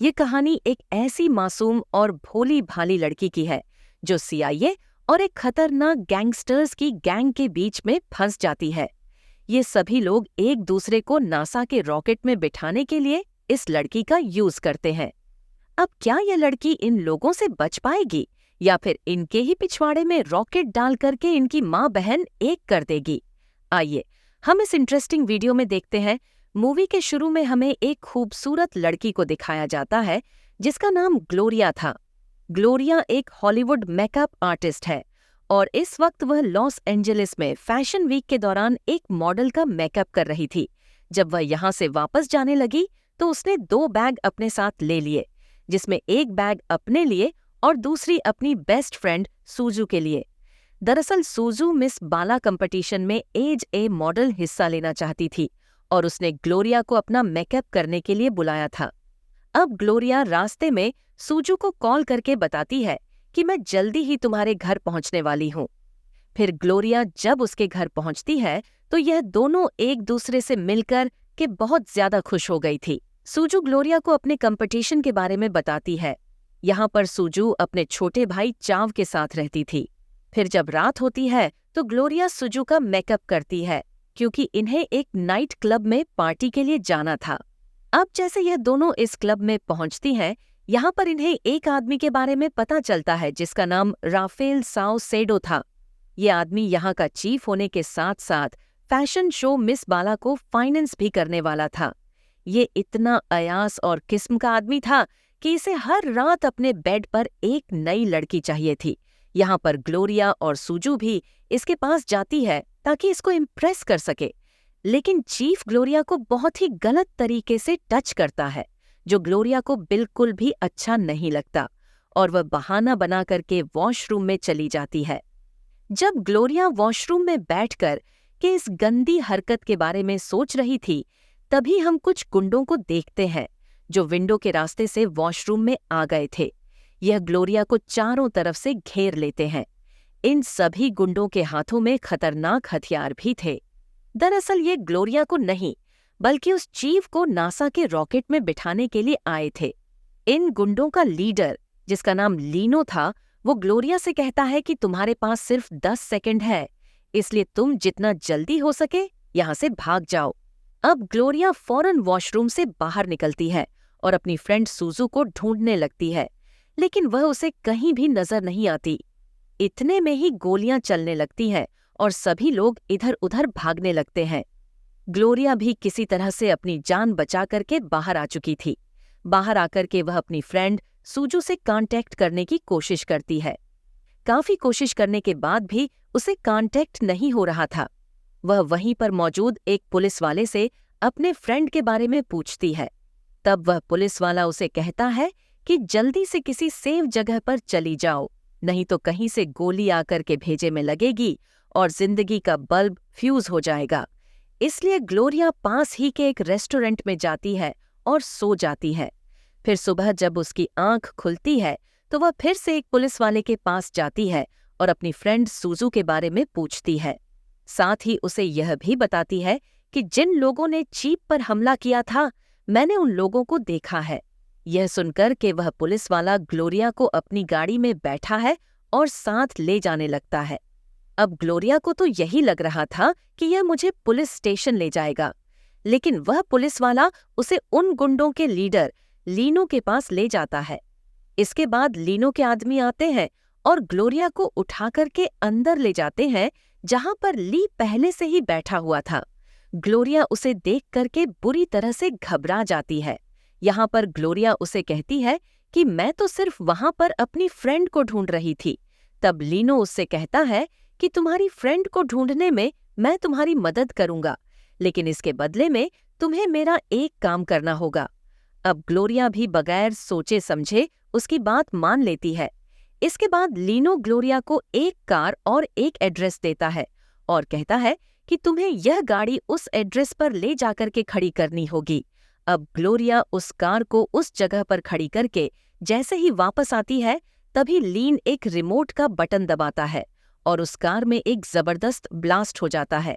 ये कहानी एक ऐसी मासूम और भोली भाली लड़की की है जो सीआईए और एक खतरनाक गैंगस्टर्स की गैंग के बीच में फंस जाती है। ये सभी लोग एक दूसरे को नासा के रॉकेट में बिठाने के लिए इस लड़की का यूज करते हैं। अब क्या यह लड़की इन लोगों से बच पाएगी या फिर इनके ही पिछवाड़े में रॉकेट डाल करके इनकी माँ बहन एक कर देगी? आइए हम इस इंटरेस्टिंग वीडियो में देखते हैं। मूवी के शुरू में हमें एक खूबसूरत लड़की को दिखाया जाता है जिसका नाम ग्लोरिया था। ग्लोरिया एक हॉलीवुड मेकअप आर्टिस्ट है और इस वक्त वह लॉस एंजलिस में फैशन वीक के दौरान एक मॉडल का मेकअप कर रही थी। जब वह यहाँ से वापस जाने लगी तो उसने 2 बैग अपने साथ ले लिए, जिसमें एक बैग अपने लिए और दूसरी अपनी बेस्ट फ्रेंड सूजू के लिए। दरअसल सूजू मिस बाला कंपटीशन में एज ए मॉडल हिस्सा लेना चाहती थी और उसने ग्लोरिया को अपना मेकअप करने के लिए बुलाया था। अब ग्लोरिया रास्ते में सूजू को कॉल करके बताती है कि मैं जल्दी ही तुम्हारे घर पहुंचने वाली हूं। फिर ग्लोरिया जब उसके घर पहुंचती है तो यह दोनों एक दूसरे से मिलकर के बहुत ज्यादा खुश हो गई थी। सूजू ग्लोरिया को अपने कंपटीशन के बारे में बताती है। यहाँ पर सूजू अपने छोटे भाई चाव के साथ रहती थी। फिर जब रात होती है तो ग्लोरिया सूजू का मेकअप करती है क्योंकि इन्हें एक नाइट क्लब में पार्टी के लिए जाना था। अब जैसे यह दोनों इस क्लब में पहुंचती हैं, यहाँ पर इन्हें एक आदमी के बारे में पता चलता है जिसका नाम राफेल साओसेडो था। ये आदमी यहाँ का चीफ होने के साथ साथ फैशन शो मिस बाला को फाइनेंस भी करने वाला था। ये इतना अयास और किस्म का आदमी था कि इसे हर रात अपने बेड पर एक नई लड़की चाहिए थी। यहाँ पर ग्लोरिया और सूजू भी इसके पास जाती है ताकि इसको इम्प्रेस कर सके, लेकिन चीफ ग्लोरिया को बहुत ही गलत तरीके से टच करता है जो ग्लोरिया को बिल्कुल भी अच्छा नहीं लगता और वह बहाना बना करके वॉशरूम में चली जाती है। जब ग्लोरिया वॉशरूम में बैठकर के इस गंदी हरकत के बारे में सोच रही थी, तभी हम कुछ गुंडों को देखते हैं जो विंडो के रास्ते से वॉशरूम में आ गए थे। यह ग्लोरिया को चारों तरफ से घेर लेते हैं। इन सभी गुंडों के हाथों में खतरनाक हथियार भी थे। दरअसल ये ग्लोरिया को नहीं बल्कि उस चीफ को नासा के रॉकेट में बिठाने के लिए आए थे। इन गुंडों का लीडर, जिसका नाम लीनो था, वो ग्लोरिया से कहता है कि तुम्हारे पास सिर्फ 10 सेकंड है, इसलिए तुम जितना जल्दी हो सके यहाँ से भाग जाओ। अब ग्लोरिया फौरन वॉशरूम से बाहर निकलती है और अपनी फ्रेंड सूजू को ढूंढने लगती है, लेकिन वह उसे कहीं भी नजर नहीं आती। इतने में ही गोलियां चलने लगती हैं और सभी लोग इधर उधर भागने लगते हैं। ग्लोरिया भी किसी तरह से अपनी जान बचा करके बाहर आ चुकी थी। बाहर आकर के वह अपनी फ्रेंड सूजू से कांटेक्ट करने की कोशिश करती है। काफी कोशिश करने के बाद भी उसे कांटेक्ट नहीं हो रहा था। वह वहीं पर मौजूद एक पुलिस वाले से अपने फ्रेंड के बारे में पूछती है। तब वह पुलिस वाला उसे कहता है कि जल्दी से किसी सेफ जगह पर चली जाओ, नहीं तो कहीं से गोली आकर के भेजे में लगेगी और जिंदगी का बल्ब फ्यूज हो जाएगा। इसलिए ग्लोरिया पास ही के एक रेस्टोरेंट में जाती है और सो जाती है। फिर सुबह जब उसकी आंख खुलती है तो वह फिर से एक पुलिस वाले के पास जाती है और अपनी फ्रेंड सूजू के बारे में पूछती है। साथ ही उसे यह भी बताती है कि जिन लोगों ने चीफ पर हमला किया था, मैंने उन लोगों को देखा है। यह सुनकर कि वह पुलिस वाला ग्लोरिया को अपनी गाड़ी में बैठा है और साथ ले जाने लगता है। अब ग्लोरिया को तो यही लग रहा था कि यह मुझे पुलिस स्टेशन ले जाएगा, लेकिन वह पुलिस वाला उसे उन गुंडों के लीडर लीनो के पास ले जाता है। इसके बाद लीनो के आदमी आते हैं और ग्लोरिया को उठा करके अंदर ले जाते हैं जहां पर ली पहले से ही बैठा हुआ था। ग्लोरिया उसे देख करके बुरी तरह से घबरा जाती है। यहाँ पर ग्लोरिया उसे कहती है कि मैं तो सिर्फ वहां पर अपनी फ्रेंड को ढूंढ रही थी। तब लीनो उससे कहता है कि तुम्हारी फ्रेंड को ढूंढने में मैं तुम्हारी मदद करूंगा, लेकिन इसके बदले में तुम्हें मेरा एक काम करना होगा। अब ग्लोरिया भी बगैर सोचे समझे उसकी बात मान लेती है। इसके बाद लीनो ग्लोरिया को एक कार और एक एड्रेस देता है और कहता है कि तुम्हें यह गाड़ी उस एड्रेस पर ले जाकर के खड़ी करनी होगी। अब ग्लोरिया उस कार को उस जगह पर खड़ी करके जैसे ही वापस आती है, तभी लीन एक रिमोट का बटन दबाता है और उस कार में एक जबरदस्त ब्लास्ट हो जाता है।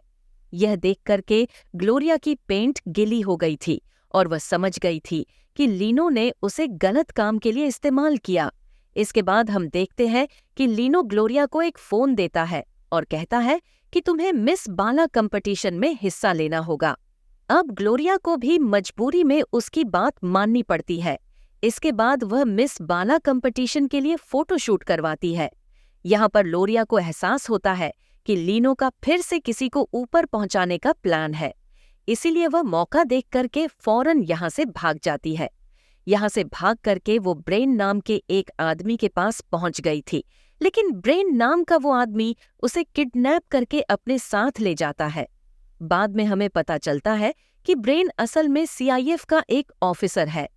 यह देख करके ग्लोरिया की पेंट गीली हो गई थी और वह समझ गई थी कि लीनो ने उसे गलत काम के लिए इस्तेमाल किया। इसके बाद हम देखते हैं कि लीनो ग्लोरिया को एक फोन देता है और कहता है कि तुम्हें मिस बाला कंपटीशन में हिस्सा लेना होगा। अब ग्लोरिया को भी मजबूरी में उसकी बात माननी पड़ती है। इसके बाद वह मिस बाला कंपटीशन के लिए फोटोशूट करवाती है। यहाँ पर ग्लोरिया को एहसास होता है कि लीनो का फिर से किसी को ऊपर पहुंचाने का प्लान है, इसीलिए वह मौका देख करके फौरन यहाँ से भाग जाती है। यहाँ से भाग करके वो ब्रेन नाम के एक आदमी के पास पहुंच गई थी, लेकिन ब्रेन नाम का वो आदमी उसे किडनैप करके अपने साथ ले जाता है। बाद में हमें पता चलता है कि ब्रेन असल में सीआईएफ का एक ऑफिसर है।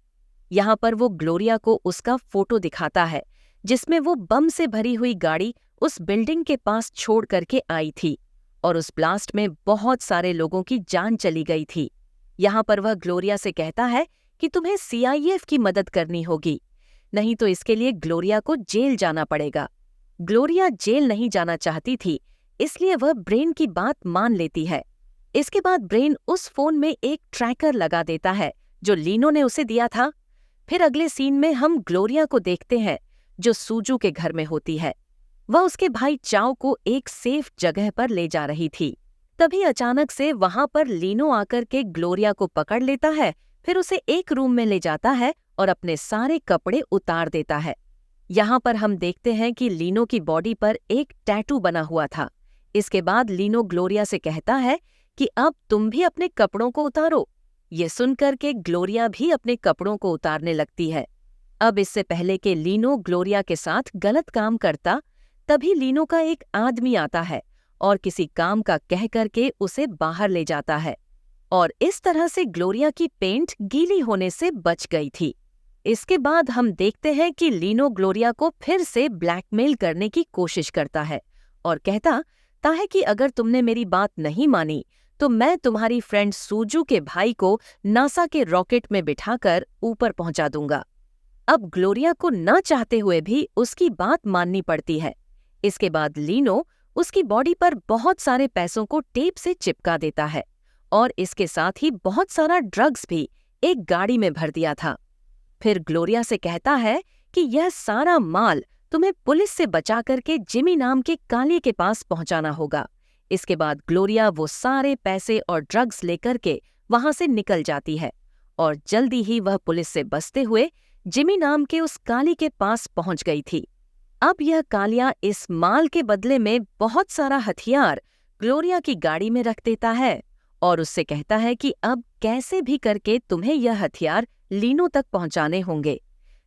यहाँ पर वो ग्लोरिया को उसका फोटो दिखाता है जिसमें वो बम से भरी हुई गाड़ी उस बिल्डिंग के पास छोड़ करके आई थी और उस ब्लास्ट में बहुत सारे लोगों की जान चली गई थी। यहाँ पर वह ग्लोरिया से कहता है कि तुम्हें सीआईएफ की मदद करनी होगी, नहीं तो इसके लिए ग्लोरिया को जेल जाना पड़ेगा। ग्लोरिया जेल नहीं जाना चाहती थी, इसलिए वह ब्रेन की बात मान लेती है। इसके बाद ब्रेन उस फोन में एक ट्रैकर लगा देता है जो लीनो ने उसे दिया था। फिर अगले सीन में हम ग्लोरिया को देखते हैं जो सूजू के घर में होती है। वह उसके भाई चाओ को एक सेफ जगह पर ले जा रही थी। तभी अचानक से वहां पर लीनो आकर के ग्लोरिया को पकड़ लेता है, फिर उसे एक रूम में ले जाता है और अपने सारे कपड़े उतार देता है। यहाँ पर हम देखते हैं कि लीनो की बॉडी पर एक टैटू बना हुआ था। इसके बाद लीनो ग्लोरिया से कहता है कि अब तुम भी अपने कपड़ों को उतारो। ये सुनकर के ग्लोरिया भी अपने कपड़ों को उतारने लगती है। अब इससे पहले कि लीनो ग्लोरिया के साथ गलत काम करता, तभी लीनो का एक आदमी आता है और किसी काम का कह करके उसे बाहर ले जाता है और इस तरह से ग्लोरिया की पेंट गीली होने से बच गई थी। इसके बाद हम देखते हैं कि लीनो ग्लोरिया को फिर से ब्लैकमेल करने की कोशिश करता है और कहता है कि अगर तुमने मेरी बात नहीं मानी तो मैं तुम्हारी फ्रेंड सूजू के भाई को नासा के रॉकेट में बिठाकर ऊपर पहुंचा दूंगा। अब ग्लोरिया को न चाहते हुए भी उसकी बात माननी पड़ती है। इसके बाद लीनो उसकी बॉडी पर बहुत सारे पैसों को टेप से चिपका देता है और इसके साथ ही बहुत सारा ड्रग्स भी एक गाड़ी में भर दिया था। फिर ग्लोरिया से कहता है कि यह सारा माल तुम्हें पुलिस से बचा करके जिमी नाम के काली के पास पहुंचाना होगा। इसके बाद ग्लोरिया वो सारे पैसे और ड्रग्स लेकर के वहां से निकल जाती है और जल्दी ही वह पुलिस से बचते हुए जिमी नाम के उस काली के पास पहुंच गई थी। अब यह कालिया इस माल के बदले में बहुत सारा हथियार ग्लोरिया की गाड़ी में रख देता है और उससे कहता है कि अब कैसे भी करके तुम्हें यह हथियार लीनो तक पहुंचाने होंगे।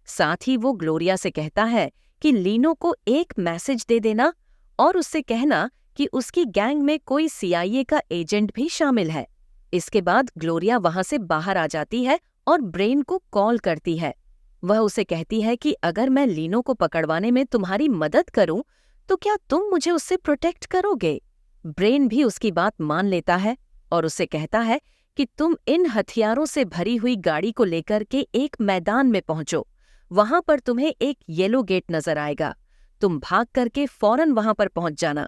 साथ ही वो ग्लोरिया से कहता है कि लीनो को एक मैसेज दे देना और उससे कहना कि उसकी गैंग में कोई सीआईए का एजेंट भी शामिल है। इसके बाद ग्लोरिया वहां से बाहर आ जाती है और ब्रेन को कॉल करती है। वह उसे कहती है कि अगर मैं लीनो को पकड़वाने में तुम्हारी मदद करूं तो क्या तुम मुझे उससे प्रोटेक्ट करोगे। ब्रेन भी उसकी बात मान लेता है और उससे कहता है कि तुम इन हथियारों से भरी हुई गाड़ी को लेकर के एक मैदान में पहुंचो। वहां पर तुम्हें एक येलो गेट नजर आएगा, तुम भाग करके फौरन वहां पर पहुंच जाना।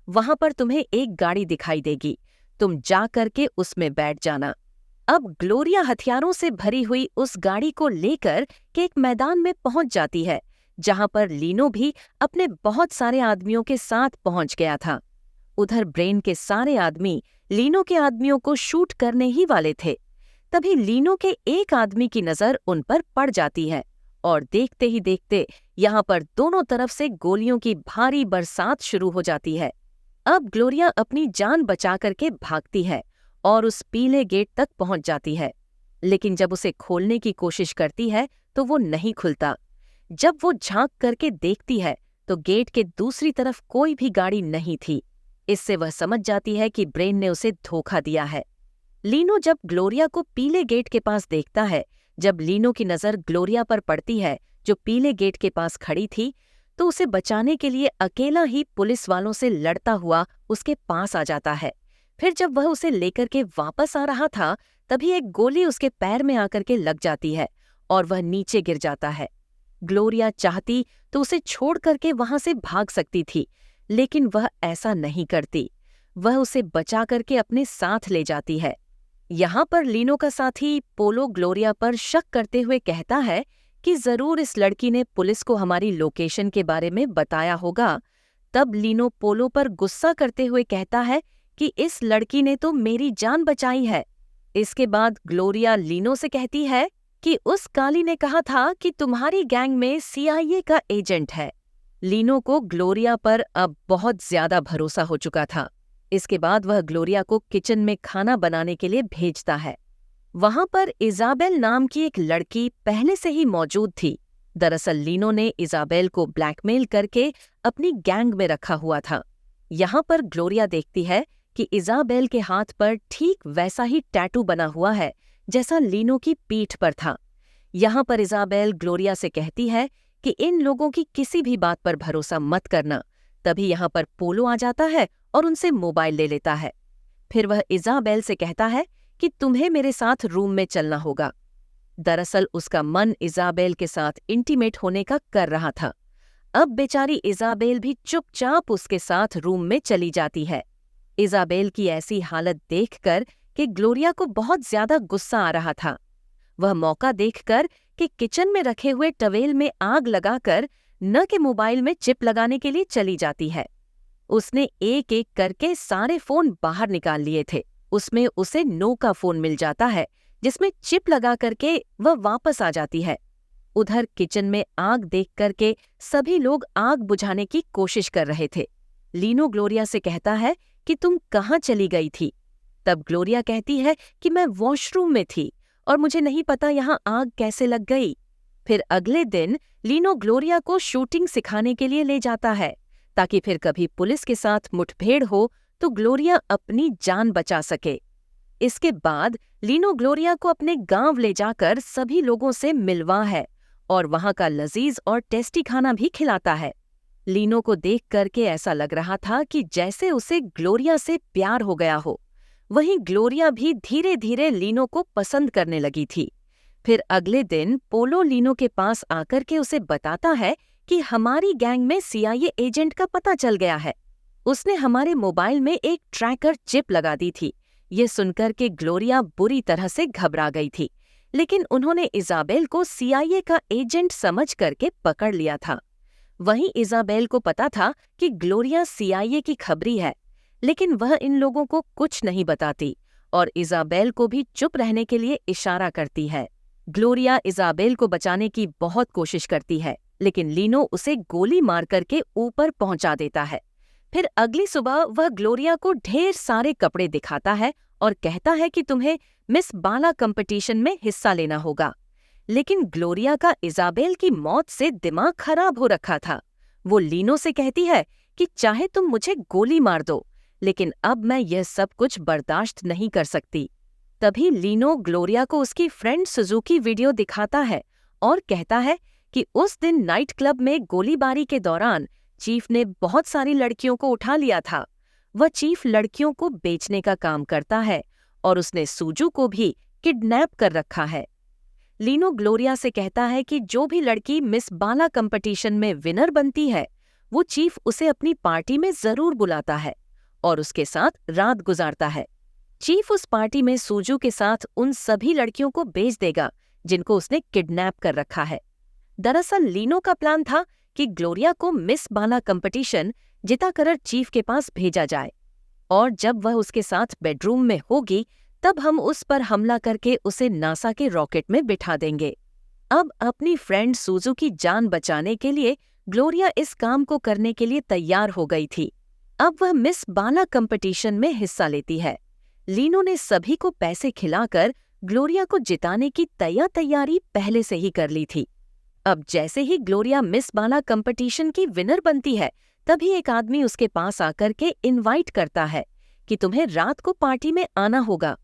वहां पर तुम्हें एक गाड़ी दिखाई देगी, तुम जा करके उसमें बैठ जाना। अब ग्लोरिया हथियारों से भरी हुई उस गाड़ी को लेकर के एक मैदान में पहुंच जाती है जहां पर लीनो भी अपने बहुत सारे आदमियों के साथ पहुंच गया था। उधर ब्रेन के सारे आदमी लीनो के आदमियों को शूट करने ही वाले थे। तभी लीनो के एक आदमी की नजर उन पर पड़ जाती है और देखते ही देखते यहाँ पर दोनों तरफ से गोलियों की भारी बरसात शुरू हो जाती है। अब ग्लोरिया अपनी जान बचा करके भागती है और उस पीले गेट तक पहुंच जाती है, लेकिन जब उसे खोलने की कोशिश करती है तो वो नहीं खुलता। जब वो झांक करके देखती है तो गेट के दूसरी तरफ कोई भी गाड़ी नहीं थी। इससे वह समझ जाती है कि ब्रेन ने उसे धोखा दिया है। लीनो जब ग्लोरिया को पीले गेट के पास देखता है, जब लीनो की नज़र ग्लोरिया पर पड़ती है जो पीले गेट के पास खड़ी थी, तो उसे बचाने के लिए अकेला ही पुलिस वालों से लड़ता हुआ उसके पास आ जाता है। फिर जब वह उसे लेकर के वापस आ रहा था तभी एक गोली उसके पैर में आकर के लग जाती है और वह नीचे गिर जाता है। ग्लोरिया चाहती तो उसे छोड़ करके वहां से भाग सकती थी, लेकिन वह ऐसा नहीं करती। वह उसे बचा करके अपने साथ ले जाती है। यहाँ पर लीनो का साथी पोलो ग्लोरिया पर शक करते हुए कहता है कि जरूर इस लड़की ने पुलिस को हमारी लोकेशन के बारे में बताया होगा। तब लीनो पोलो पर गुस्सा करते हुए कहता है कि इस लड़की ने तो मेरी जान बचाई है। इसके बाद ग्लोरिया लीनो से कहती है कि उस काली ने कहा था कि तुम्हारी गैंग में CIA का एजेंट है। लीनो को ग्लोरिया पर अब बहुत ज्यादा भरोसा हो चुका था। इसके बाद वह ग्लोरिया को किचन में खाना बनाने के लिए भेजता है। वहां पर इजाबेल नाम की एक लड़की पहले से ही मौजूद थी। दरअसल लीनो ने इजाबेल को ब्लैकमेल करके अपनी गैंग में रखा हुआ था। यहाँ पर ग्लोरिया देखती है कि इजाबेल के हाथ पर ठीक वैसा ही टैटू बना हुआ है जैसा लीनो की पीठ पर था। यहाँ पर इजाबेल ग्लोरिया से कहती है कि इन लोगों की किसी भी बात पर भरोसा मत करना। तभी यहाँ पर पोलो आ जाता है और उनसे मोबाइल ले लेता है। फिर वह इजाबेल से कहता है कि तुम्हें मेरे साथ रूम में चलना होगा। दरअसल उसका मन इजाबेल के साथ इंटीमेट होने का कर रहा था। अब बेचारी इजाबेल भी चुपचाप उसके साथ रूम में चली जाती है। इजाबेल की ऐसी हालत देखकर कि ग्लोरिया को बहुत ज्यादा गुस्सा आ रहा था। वह मौका देखकर कि किचन में रखे हुए टवेल में आग लगाकर न के मोबाइल में चिप लगाने के लिए चली जाती है। उसने एक एक करके सारे फोन बाहर निकाल लिए थे। उसमें उसे नो का फोन मिल जाता है जिसमें चिप लगा करके वह वापस आ जाती है। उधर किचन में आग देख करके सभी लोग आग बुझाने की कोशिश कर रहे थे। लीनो ग्लोरिया से कहता है कि तुम कहाँ चली गई थी? तब ग्लोरिया कहती है कि मैं वॉशरूम में थी और मुझे नहीं पता यहाँ आग कैसे लग गई। फिर अगले दिन लीनो ग्लोरिया को शूटिंग सिखाने के लिए ले जाता है ताकि फिर कभी पुलिस के साथ मुठभेड़ हो तो ग्लोरिया अपनी जान बचा सके। इसके बाद लीनो ग्लोरिया को अपने गांव ले जाकर सभी लोगों से मिलवा है और वहां का लजीज और टेस्टी खाना भी खिलाता है। लीनो को देख करके ऐसा लग रहा था कि जैसे उसे ग्लोरिया से प्यार हो गया हो। वहीं ग्लोरिया भी धीरे धीरे लीनो को पसंद करने लगी थी। फिर अगले दिन पोलो लीनो के पास आकर के उसे बताता है कि हमारी गैंग में CIA एजेंट का पता चल गया है। उसने हमारे मोबाइल में एक ट्रैकर चिप लगा दी थी। ये सुनकर के ग्लोरिया बुरी तरह से घबरा गई थी, लेकिन उन्होंने इजाबेल को CIA का एजेंट समझ करके पकड़ लिया था। वहीं इजाबेल को पता था कि ग्लोरिया CIA की खबरी है, लेकिन वह इन लोगों को कुछ नहीं बताती और इजाबेल को भी चुप रहने के लिए इशारा करती है। ग्लोरिया इजाबेल को बचाने की बहुत कोशिश करती है, लेकिन लीनो उसे गोली मार करके ऊपर पहुंचा देता है। फिर अगली सुबह वह ग्लोरिया को ढेर सारे कपड़े दिखाता है और कहता है कि तुम्हें मिस बाला कंपटीशन में हिस्सा लेना होगा। लेकिन ग्लोरिया का इजाबेल की मौत से दिमाग खराब हो रखा था। वो लीनो से कहती है कि चाहे तुम मुझे गोली मार दो, लेकिन अब मैं यह सब कुछ बर्दाश्त नहीं कर सकती। तभी लीनो ग्लोरिया को उसकी फ्रेंड सुजुकी वीडियो दिखाता है और कहता है कि उस दिन नाइट क्लब में गोलीबारी के दौरान चीफ ने बहुत सारी लड़कियों को उठा लिया था। वह चीफ लड़कियों को बेचने का काम करता है और उसने सूजू को भी किडनैप कर रखा है। लीनो ग्लोरिया से कहता है कि जो भी लड़की मिस बाला कंपटीशन में विनर बनती है, वो चीफ उसे अपनी पार्टी में जरूर बुलाता है और उसके साथ रात गुजारता है। चीफ उस पार्टी में सूजू के साथ उन सभी लड़कियों को बेच देगा जिनको उसने किडनैप कर रखा है। दरअसल लीनो का प्लान था कि ग्लोरिया को मिस बाला कंपटीशन जिताकर चीफ के पास भेजा जाए और जब वह उसके साथ बेडरूम में होगी तब हम उस पर हमला करके उसे नासा के रॉकेट में बिठा देंगे। अब अपनी फ्रेंड सूजू की जान बचाने के लिए ग्लोरिया इस काम को करने के लिए तैयार हो गई थी। अब वह मिस बाला कंपटीशन में हिस्सा लेती है। लीनो ने सभी को पैसे खिलाकर ग्लोरिया को जिताने की तैयारी पहले से ही कर ली थी। अब जैसे ही ग्लोरिया मिस बाला कंपटीशन की विनर बनती है, तभी एक आदमी उसके पास आकर के इनवाइट करता है कि तुम्हें रात को पार्टी में आना होगा।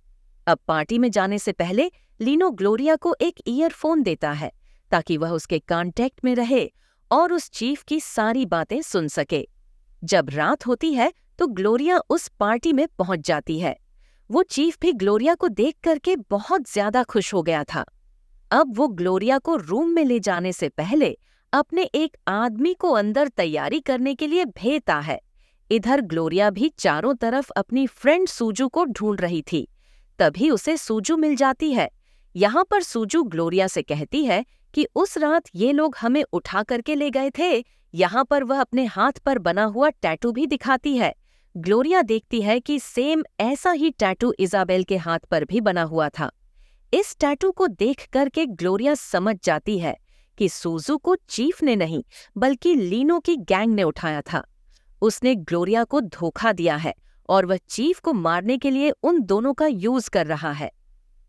अब पार्टी में जाने से पहले लीनो ग्लोरिया को एक ईयरफोन देता है ताकि वह उसके कांटेक्ट में रहे और उस चीफ की सारी बातें सुन सके। जब रात होती है तो ग्लोरिया उस पार्टी में पहुंच जाती है। वो चीफ भी ग्लोरिया को देख करके बहुत ज्यादा खुश हो गया था। अब वो ग्लोरिया को रूम में ले जाने से पहले अपने एक आदमी को अंदर तैयारी करने के लिए भेजता है। इधर ग्लोरिया भी चारों तरफ अपनी फ्रेंड सूजू को ढूंढ रही थी। तभी उसे सूजू मिल जाती है। यहाँ पर सूजू ग्लोरिया से कहती है कि उस रात ये लोग हमें उठा करके ले गए थे। यहाँ पर वह अपने हाथ पर बना हुआ टैटू भी दिखाती है। ग्लोरिया देखती है कि सेम ऐसा ही टैटू इज़ाबेल के हाथ पर भी बना हुआ था। इस टैटू को देख करके ग्लोरिया समझ जाती है कि सूजू को चीफ ने नहीं बल्कि लीनो की गैंग ने उठाया था। उसने ग्लोरिया को धोखा दिया है और वह चीफ को मारने के लिए उन दोनों का यूज कर रहा है।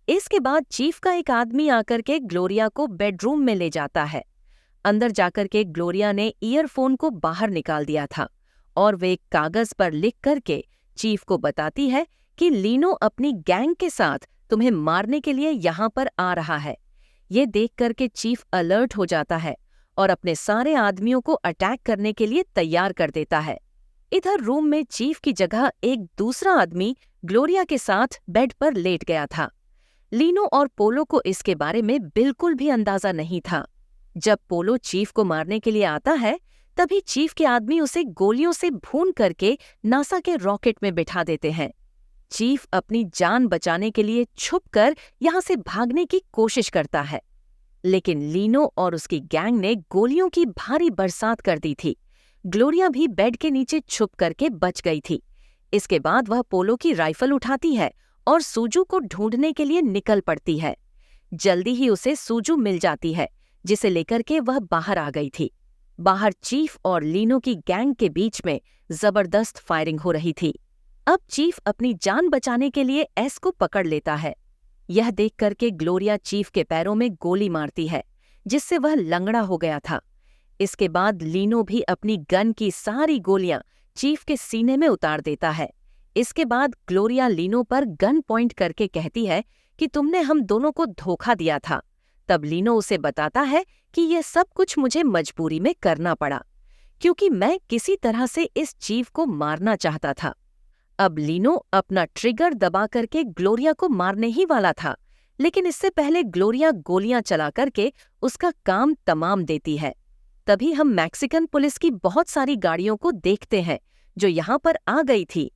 इसके बाद चीफ का एक आदमी आकर के ग्लोरिया को बेडरूम में ले जाता है। अंदर जाकर के ग्लोरिया ने ईयरफोन को बाहर निकाल दिया था और वे एक कागज पर लिख करके चीफ को बताती है कि लीनो अपनी गैंग के साथ तुम्हें मारने के लिए यहाँ पर आ रहा है। ये देख करके चीफ अलर्ट हो जाता है और अपने सारे आदमियों को अटैक करने के लिए तैयार कर देता है। इधर रूम में चीफ की जगह एक दूसरा आदमी ग्लोरिया के साथ बेड पर लेट गया था। लीनो और पोलो को इसके बारे में बिल्कुल भी अंदाजा नहीं था। जब पोलो चीफ को मारने के लिए आता है तभी चीफ के आदमी उसे गोलियों से भून करके नासा के रॉकेट में बिठा देते हैं। चीफ अपनी जान बचाने के लिए छुपकर यहाँ से भागने की कोशिश करता है, लेकिन लीनो और उसकी गैंग ने गोलियों की भारी बरसात कर दी थी। ग्लोरिया भी बेड के नीचे छुप करके बच गई थी। इसके बाद वह पोलो की राइफल उठाती है और सूजू को ढूंढने के लिए निकल पड़ती है। जल्दी ही उसे सूजू मिल जाती है, जिसे लेकर के वह बाहर आ गई थी। बाहर चीफ और लीनो की गैंग के बीच में जबरदस्त फायरिंग हो रही थी। अब चीफ अपनी जान बचाने के लिए एस को पकड़ लेता है। यह देख करके ग्लोरिया चीफ के पैरों में गोली मारती है, जिससे वह लंगड़ा हो गया था। इसके बाद लीनो भी अपनी गन की सारी गोलियां चीफ के सीने में उतार देता है। इसके बाद ग्लोरिया लीनो पर गन पॉइंट करके कहती है कि तुमने हम दोनों को धोखा दिया था। तब लीनो उसे बताता है कि यह सब कुछ मुझे मजबूरी में करना पड़ा, क्योंकि मैं किसी तरह से इस चीफ को मारना चाहता था। अब लीनो अपना ट्रिगर दबा करके ग्लोरिया को मारने ही वाला था, लेकिन इससे पहले ग्लोरिया गोलियां चला करके उसका काम तमाम देती है। तभी हम मैक्सिकन पुलिस की बहुत सारी गाड़ियों को देखते हैं जो यहाँ पर आ गई थी।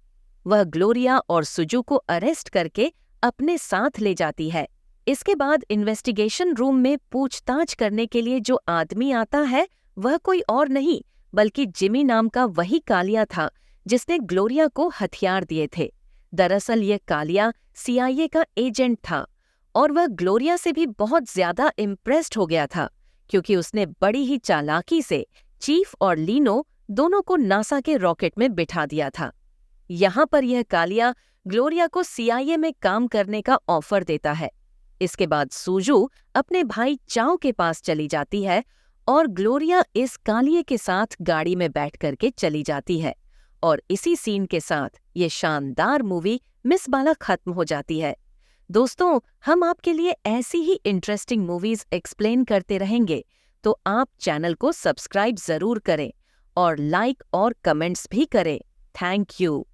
वह ग्लोरिया और सुजू को अरेस्ट करके अपने साथ ले जाती है। इसके बाद इन्वेस्टिगेशन रूम में पूछताछ करने के लिए जो आदमी आता है वह कोई और नहीं बल्कि जिमी नाम का वही कालिया था जिसने ग्लोरिया को हथियार दिए थे। दरअसल यह कालिया CIA का एजेंट था और वह ग्लोरिया से भी बहुत ज्यादा इम्प्रेस्ड हो गया था, क्योंकि उसने बड़ी ही चालाकी से चीफ और लीनो दोनों को नासा के रॉकेट में बिठा दिया था। यहाँ पर यह कालिया ग्लोरिया को CIA में काम करने का ऑफर देता है। इसके बाद सूजू अपने भाई चाओ के पास चली जाती है और ग्लोरिया इस कालिये के साथ गाड़ी में बैठ करके चली जाती है। और इसी सीन के साथ ये शानदार मूवी मिस बाला खत्म हो जाती है। दोस्तों, हम आपके लिए ऐसी ही इंटरेस्टिंग मूवीज एक्सप्लेन करते रहेंगे, तो आप चैनल को सब्सक्राइब जरूर करें और लाइक और कमेंट्स भी करें। Thank you.